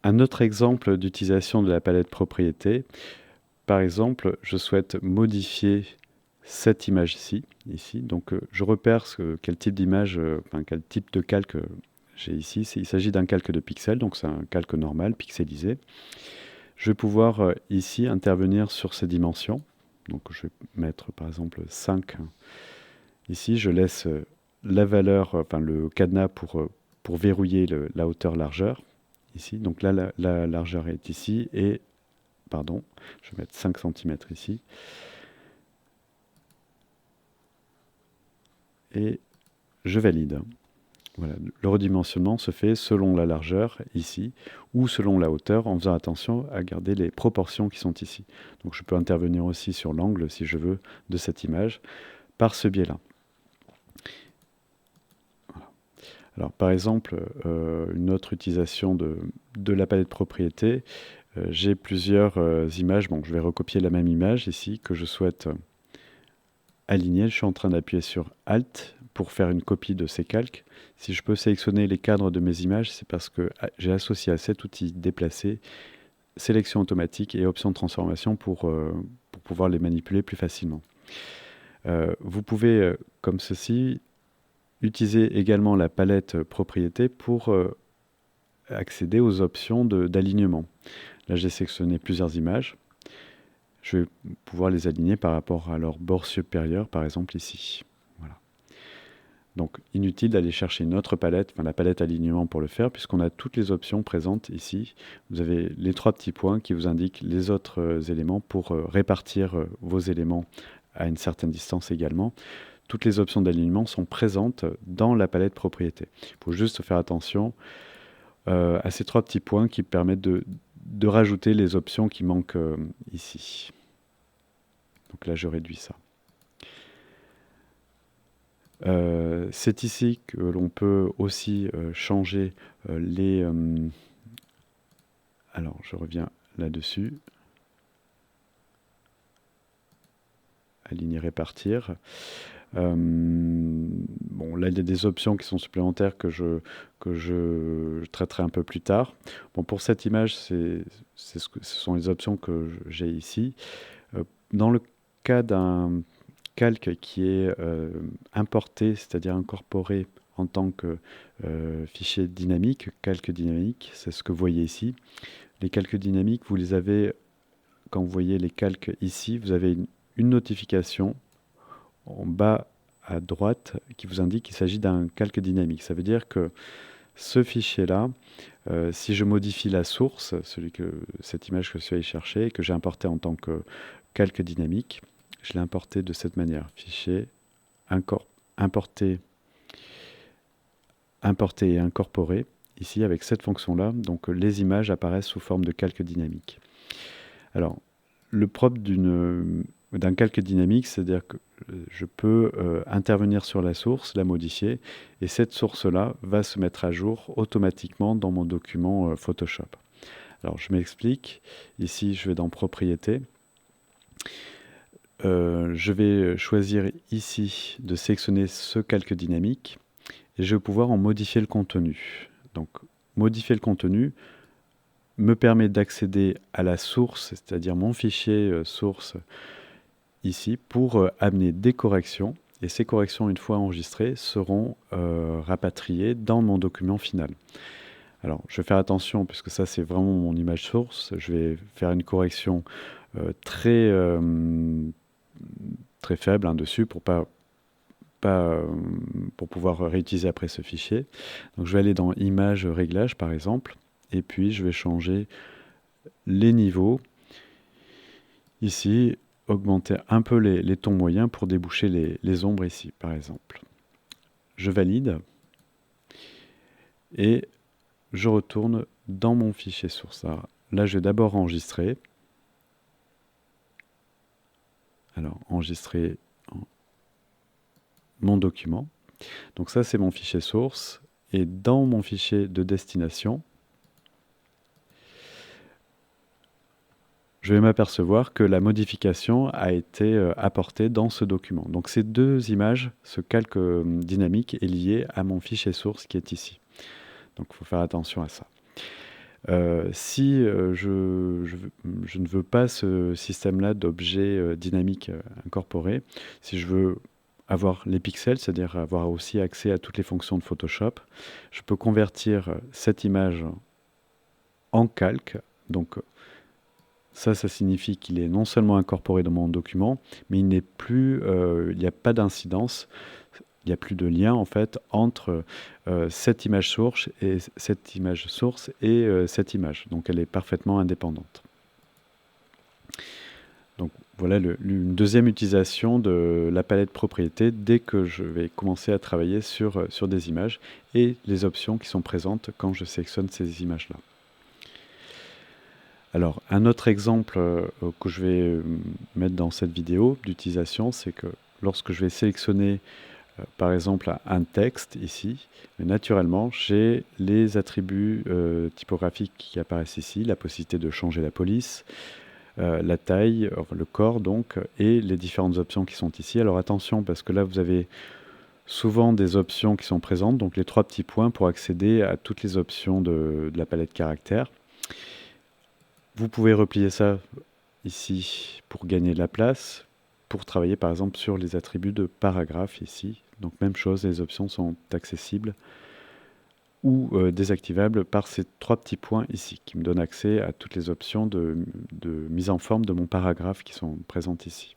Un autre exemple d'utilisation de la palette propriété, par exemple, je souhaite modifier cette image ici. Donc je repère quel type d'image, enfin quel type de calque j'ai ici. Il s'agit d'un calque de pixels, donc c'est un calque normal, pixelisé. Je vais pouvoir ici intervenir sur ces dimensions. Donc je vais mettre par exemple 5. Ici, je laisse la valeur, enfin le cadenas pour verrouiller la hauteur-largeur. Ici, donc là, la largeur est ici et, pardon, je vais mettre 5 cm ici. Et je valide. Voilà. Le redimensionnement se fait selon la largeur ici ou selon la hauteur en faisant attention à garder les proportions qui sont ici. Donc je peux intervenir aussi sur l'angle si je veux de cette image par ce biais-là. Voilà. Alors par exemple, une autre utilisation de la palette propriété, j'ai plusieurs images. Bon, je vais recopier la même image ici que je souhaite aligner. Je suis en train d'appuyer sur Alt pour faire une copie de ces calques. Si je peux sélectionner les cadres de mes images, c'est parce que j'ai associé à cet outil déplacer sélection automatique et option de transformation pour pouvoir les manipuler plus facilement. Vous pouvez, comme ceci, utiliser également la palette propriété pour accéder aux options d'alignement. Là, j'ai sélectionné plusieurs images. Je vais pouvoir les aligner par rapport à leur bord supérieur, par exemple ici. Voilà. Donc, inutile d'aller chercher une autre palette, enfin la palette alignement pour le faire, puisqu'on a toutes les options présentes ici. Vous avez les 3 petits points qui vous indiquent les autres éléments pour répartir vos éléments à une certaine distance également. Toutes les options d'alignement sont présentes dans la palette propriété. Il faut juste faire attention à ces 3 petits points qui permettent de rajouter les options qui manquent ici. Donc là, je réduis ça. C'est ici que l'on peut aussi changer les... alors, je reviens là-dessus. Aligner, répartir. Bon, là, il y a des options qui sont supplémentaires que je traiterai un peu plus tard. Bon, pour cette image, ce sont les options que j'ai ici. Dans le cas d'un calque qui est importé, c'est-à-dire incorporé en tant que fichier dynamique, calque dynamique, c'est ce que vous voyez ici. Les calques dynamiques, vous les avez, quand vous voyez les calques ici, vous avez une notification en bas à droite qui vous indique qu'il s'agit d'un calque dynamique. Ça veut dire que ce fichier-là, si je modifie la source, cette image que je suis allé chercher, que j'ai importée en tant que calque dynamique, je l'ai importé de cette manière. Fichier, importer et incorporer, ici avec cette fonction-là. Donc les images apparaissent sous forme de calque dynamique. Alors, le propre d'un calque dynamique, c'est-à-dire que je peux intervenir sur la source, la modifier, et cette source-là va se mettre à jour automatiquement dans mon document Photoshop. Alors, je m'explique. Ici, je vais dans Propriétés. Je vais choisir ici de sélectionner ce calque dynamique et je vais pouvoir en modifier le contenu. Donc, modifier le contenu me permet d'accéder à la source, c'est-à-dire mon fichier source ici, pour amener des corrections. Et ces corrections, une fois enregistrées, seront rapatriées dans mon document final. Alors, je vais faire attention, puisque ça, c'est vraiment mon image source. Je vais faire une correction très faible dessus pour pour pouvoir réutiliser après ce fichier. Donc je vais aller dans Images, Réglages par exemple, et puis je vais changer les niveaux. Ici, augmenter un peu les tons moyens pour déboucher les ombres ici par exemple. Je valide et je retourne dans mon fichier source. Alors, là, je vais d'abord enregistrer. Alors, enregistrer mon document. Donc ça, c'est mon fichier source. Et dans mon fichier de destination, je vais m'apercevoir que la modification a été apportée dans ce document. Donc ces 2 images, ce calque dynamique est lié à mon fichier source qui est ici. Donc il faut faire attention à ça. Si je ne veux pas ce système-là d'objets dynamiques incorporés, si je veux avoir les pixels, c'est-à-dire avoir aussi accès à toutes les fonctions de Photoshop, je peux convertir cette image en calque. Donc ça signifie qu'il est non seulement incorporé dans mon document, mais il n'est plus, il n'y a pas d'incidence, il n'y a plus de lien en fait entre cette image source et cette image. Donc elle est parfaitement indépendante. Donc voilà une deuxième utilisation de la palette propriété dès que je vais commencer à travailler sur des images et les options qui sont présentes quand je sélectionne ces images-là. Alors, un autre exemple que je vais mettre dans cette vidéo d'utilisation, c'est que lorsque je vais sélectionner, par exemple, un texte ici, naturellement, j'ai les attributs typographiques qui apparaissent ici, la possibilité de changer la police, la taille, le corps donc, et les différentes options qui sont ici. Alors attention, parce que là, vous avez souvent des options qui sont présentes, donc les 3 petits points pour accéder à toutes les options de la palette caractères. Vous pouvez replier ça ici pour gagner de la place, pour travailler par exemple sur les attributs de paragraphe ici. Donc même chose, les options sont accessibles ou désactivables par ces 3 petits points ici, qui me donnent accès à toutes les options de mise en forme de mon paragraphe qui sont présentes ici.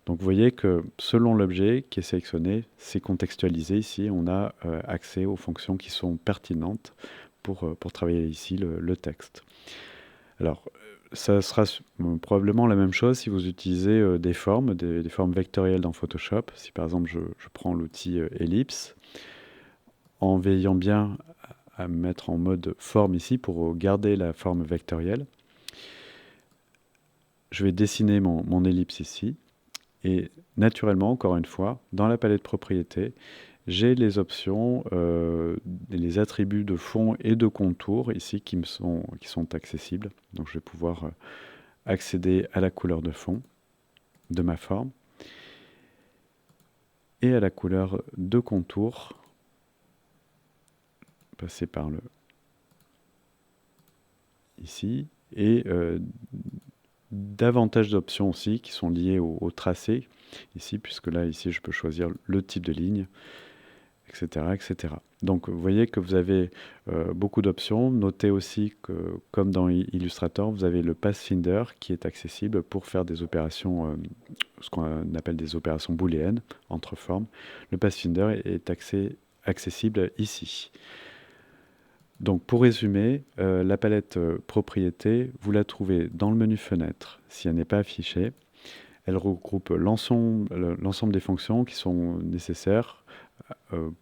Donc vous voyez que selon l'objet qui est sélectionné, c'est contextualisé ici, on a accès aux fonctions qui sont pertinentes pour travailler ici le texte. Alors, ça sera probablement la même chose si vous utilisez des formes vectorielles dans Photoshop. Si par exemple je prends l'outil ellipse, en veillant bien à me mettre en mode forme ici pour garder la forme vectorielle, je vais dessiner mon ellipse ici. Et naturellement, encore une fois, dans la palette propriétés, j'ai les options, les attributs de fond et de contour ici qui sont accessibles. Donc je vais pouvoir accéder à la couleur de fond de ma forme et à la couleur de contour, passer par le ici, et davantage d'options aussi qui sont liées au tracé ici, puisque là ici je peux choisir le type de ligne, etc., etc. Donc vous voyez que vous avez beaucoup d'options. Notez aussi que, comme dans Illustrator, vous avez le Pathfinder qui est accessible pour faire des opérations, ce qu'on appelle des opérations booléennes entre formes. Le Pathfinder est accessible ici. Donc pour résumer, la palette propriété, vous la trouvez dans le menu fenêtre si elle n'est pas affichée. Elle regroupe l'ensemble des fonctions qui sont nécessaires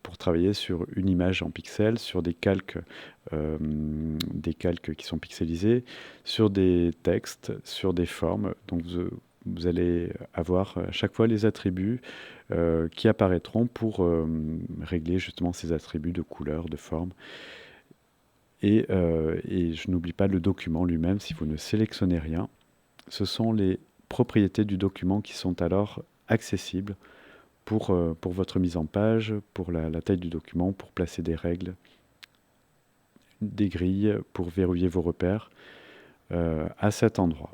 pour travailler sur une image en pixels, sur des calques qui sont pixelisés, sur des textes, sur des formes. Donc vous allez avoir à chaque fois les attributs qui apparaîtront pour régler justement ces attributs de couleur, de forme. Et je n'oublie pas le document lui-même. Si vous ne sélectionnez rien, ce sont les propriétés du document qui sont alors accessibles pour votre mise en page, pour la taille du document, pour placer des règles, des grilles, pour verrouiller vos repères à cet endroit.